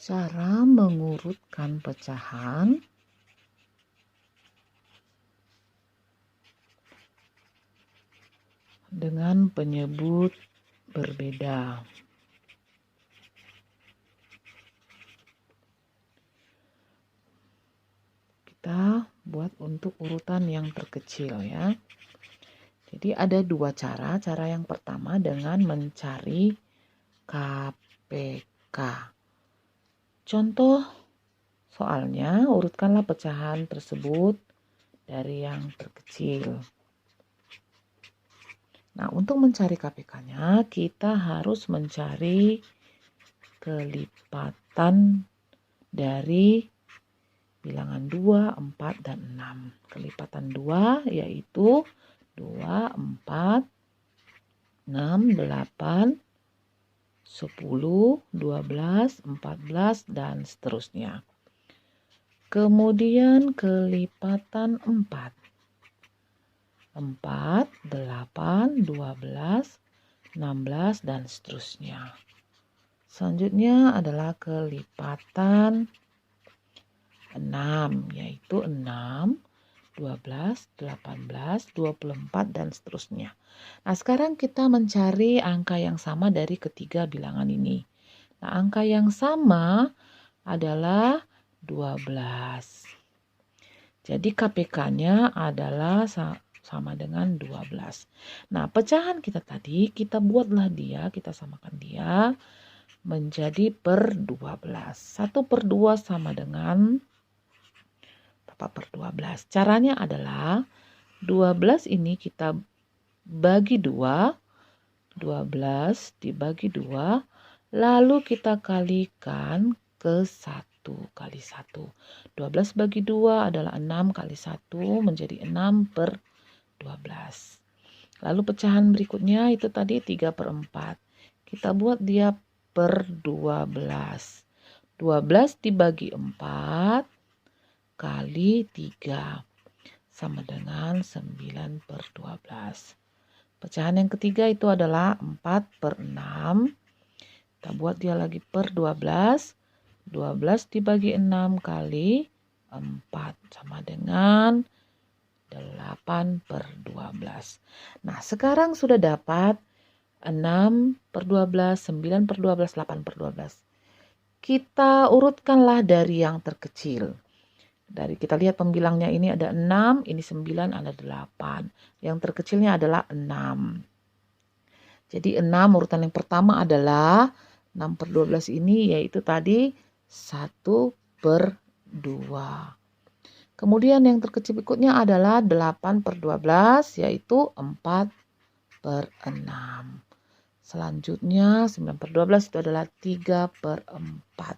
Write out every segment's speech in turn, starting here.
Cara mengurutkan pecahan dengan penyebut berbeda. Kita buat untuk urutan yang terkecil ya. Jadi ada dua cara. Cara yang pertama dengan mencari KPK. Contoh soalnya, urutkanlah pecahan tersebut dari yang terkecil. Nah, untuk mencari KPK-nya, kita harus mencari kelipatan dari bilangan 2, 4, dan 6. Kelipatan 2 yaitu 2, 4, 6, 8, 10, 12, 14, dan seterusnya. Kemudian kelipatan 4. 4, 8, 12, 16, dan seterusnya. Selanjutnya adalah kelipatan 6, yaitu 6, 12, 18, 24, dan seterusnya. Nah, sekarang kita mencari angka yang sama dari ketiga bilangan ini. Nah, angka yang sama adalah 12. Jadi KPK-nya adalah sama dengan 12. Nah, pecahan kita tadi, kita buatlah dia, kita samakan dia menjadi per 12. 1 per 2 sama dengan berapa per 12? Caranya adalah 12 ini kita bagi 2, 12 dibagi 2, lalu kita kalikan ke 1 kali 1. 12 bagi 2 adalah 6 kali 1 menjadi 6 per 12. Lalu pecahan berikutnya itu tadi 3 per 4. Kita buat dia per 12. 12 dibagi 4 kali 3 sama dengan 9 per 12. Pecahan yang ketiga itu adalah 4 per 6. Kita buat dia lagi per 12. 12 dibagi 6 kali 4 sama dengan 8 per 12. Nah, sekarang sudah dapat 6 per 12, 9 per 12, 8 per 12. Kita urutkanlah dari yang terkecil. Dari kita lihat pembilangnya ini ada 6, ini 9, ada 8. Yang terkecilnya adalah 6. Jadi 6 urutan yang pertama adalah 6 per 12 ini yaitu tadi 1 per 2. Kemudian yang terkecil berikutnya adalah 8 per 12 yaitu 4 per 6. Selanjutnya 9 per 12 itu adalah 3 per 4.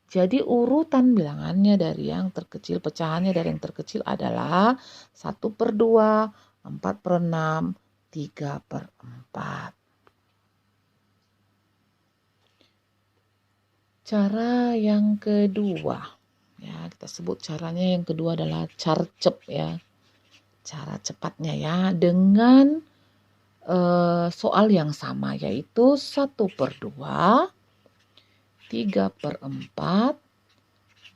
Jadi urutan bilangannya dari yang terkecil, pecahannya dari yang terkecil adalah 1 per 2, 4 per 6, 3 per 4. Cara yang kedua. Ya, kita sebut caranya yang kedua adalah carcep ya. Cara cepatnya ya dengan soal yang sama yaitu 1 per 2, 3 per 4,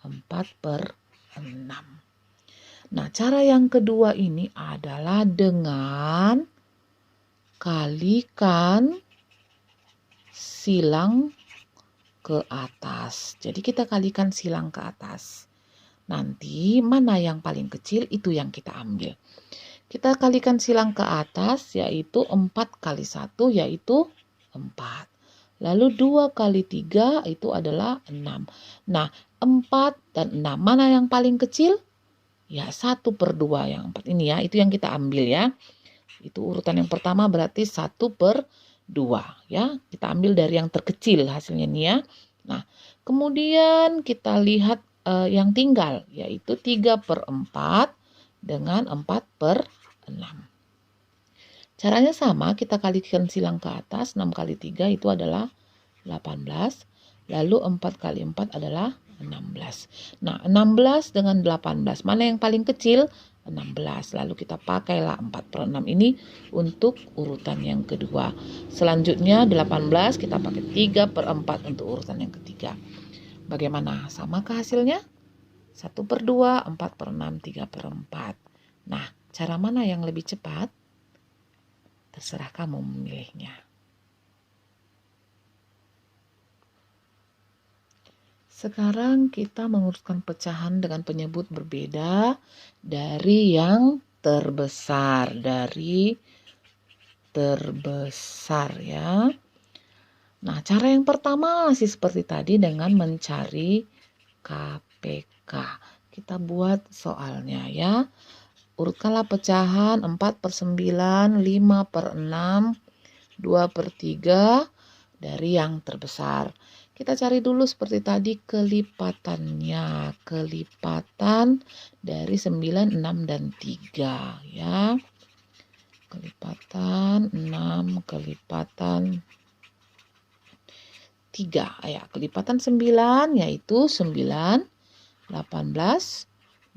4 per 6. Nah, cara yang kedua ini adalah dengan kalikan silang ke atas. Jadi kita kalikan silang ke atas. Nanti mana yang paling kecil itu yang kita ambil. Kita kalikan silang ke atas yaitu 4 kali 1 yaitu 4. Lalu 2 kali 3 itu adalah 6. Nah, 4 dan 6 mana yang paling kecil? Ya 1 per 2 yang 4 ini ya. Itu yang kita ambil ya. Itu urutan yang pertama berarti 1 per 2 ya. Kita ambil dari yang terkecil hasilnya nih ya. Nah, kemudian kita lihat yang tinggal yaitu 3 per 4 dengan 4 per 6. Caranya sama, kita kalikan silang ke atas, 6 kali 3 itu adalah 18, lalu 4 kali 4 adalah 16. Nah, 16 dengan 18, mana yang paling kecil? 16, lalu kita pakailah 4 per 6 ini untuk urutan yang kedua. Selanjutnya 18 kita pakai 3 per 4 untuk urutan yang ketiga. Bagaimana? Samakah hasilnya? 1/2, 4/6, 3/4. Nah, cara mana yang lebih cepat? Terserah kamu memilihnya. Sekarang kita mengurutkan pecahan dengan penyebut berbeda dari yang terbesar. Ya. Nah, cara yang pertama masih seperti tadi dengan mencari KPK. Kita buat soalnya ya. Urutkanlah pecahan 4/9, 5/6, 2/3 dari yang terbesar. Kita cari dulu seperti tadi kelipatannya. Kelipatan dari 9, 6, dan 3 ya. Kelipatan 6, kelipatan 3. Ya, kelipatan 9 yaitu 9, 18,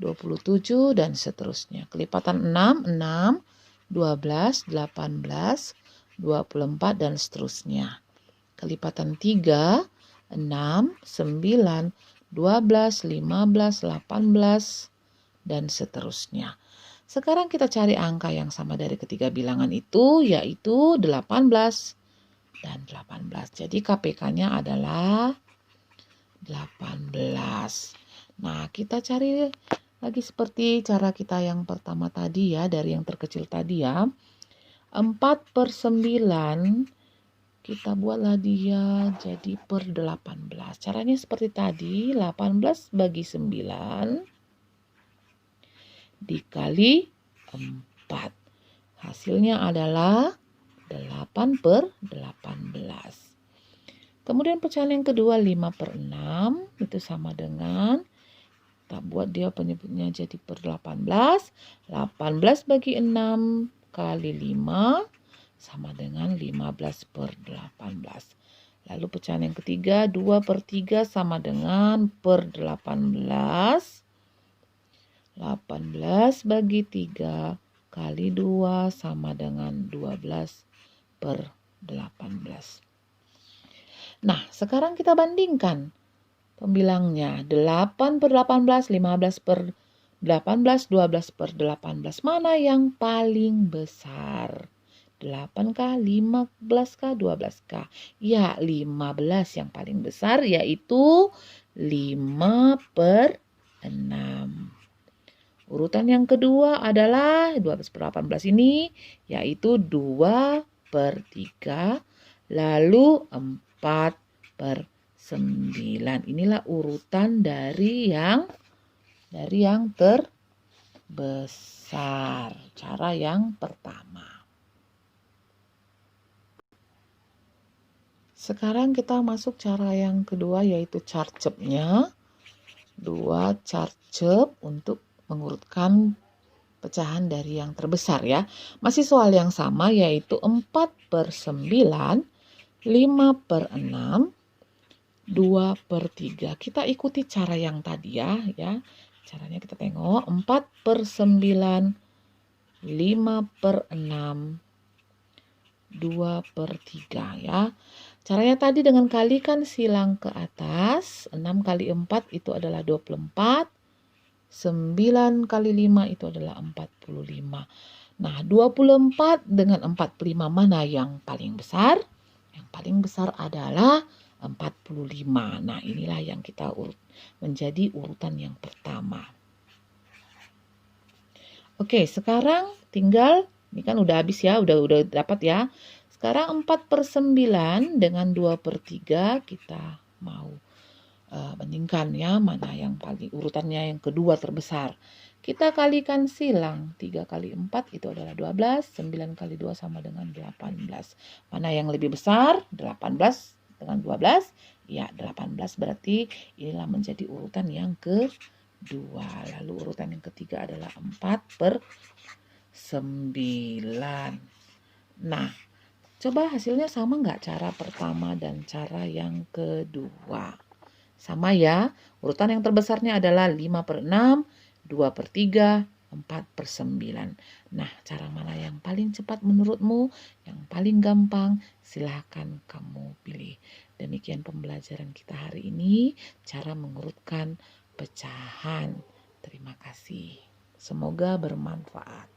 27 dan seterusnya. Kelipatan 6, 6, 12, 18, 24 dan seterusnya. Kelipatan 3, 6, 9, 12, 15, 18 dan seterusnya. Sekarang kita cari angka yang sama dari ketiga bilangan itu, yaitu 18 dan 18. Jadi KPK-nya adalah 18. Nah, kita cari lagi seperti cara kita yang pertama tadi ya, dari yang terkecil tadi ya. 4/9 kita buatlah dia jadi per 18. Caranya seperti tadi, 18 bagi 9 dikali 4. Hasilnya adalah 8/18. Kemudian pecahan yang kedua 5/6 itu sama dengan, kita buat dia penyebutnya jadi per 18. 18 bagi 6 kali 5 sama dengan 15/18. Lalu pecahan yang ketiga 2/3 sama dengan per 18. 18 bagi 3 kali 2 sama dengan 12/18. Nah, sekarang kita bandingkan pembilangnya. 8/18, 15/18, 12/18. Mana yang paling besar? 8K, 15K, 12K. Ya, 15 yang paling besar, yaitu 5/6. Urutan yang kedua adalah 12/18 ini, yaitu 2/3. Lalu 4/9. Inilah urutan dari yang terbesar. Cara yang pertama. Sekarang kita masuk cara yang kedua, yaitu carcepnya. 2 carcep untuk mengurutkan pecahan dari yang terbesar ya. Masih soal yang sama, yaitu 4/9, 5/6, 2/3. Kita ikuti cara yang tadi ya. Caranya kita tengok 4/9, 5/6, 2/3 ya. Caranya tadi dengan kalikan silang ke atas. 6 kali 4 itu adalah 24. 9 kali 5 itu adalah 45. Nah, 24 dengan 45 mana yang paling besar? Yang paling besar adalah 45. Nah, inilah yang kita menjadi urutan yang pertama. Oke, sekarang tinggal, ini kan udah habis ya, udah dapat ya. Sekarang 4/9 dengan 2/3 kita mau bandingkan ya, mana yang paling urutannya yang kedua terbesar. Kita kalikan silang, 3 kali 4 itu adalah 12, 9 kali 2 sama dengan 18. Mana yang lebih besar? 18 dengan 12? Ya, 18 berarti inilah menjadi urutan yang kedua. Lalu urutan yang ketiga adalah 4/9. Nah, coba hasilnya sama nggak cara pertama dan cara yang kedua? Sama ya, urutan yang terbesarnya adalah 5/6, 2/3, 4/9. Nah, cara mana yang paling cepat menurutmu? Yang paling gampang? Silahkan kamu pilih. Demikian pembelajaran kita hari ini, cara mengurutkan pecahan. Terima kasih. Semoga bermanfaat.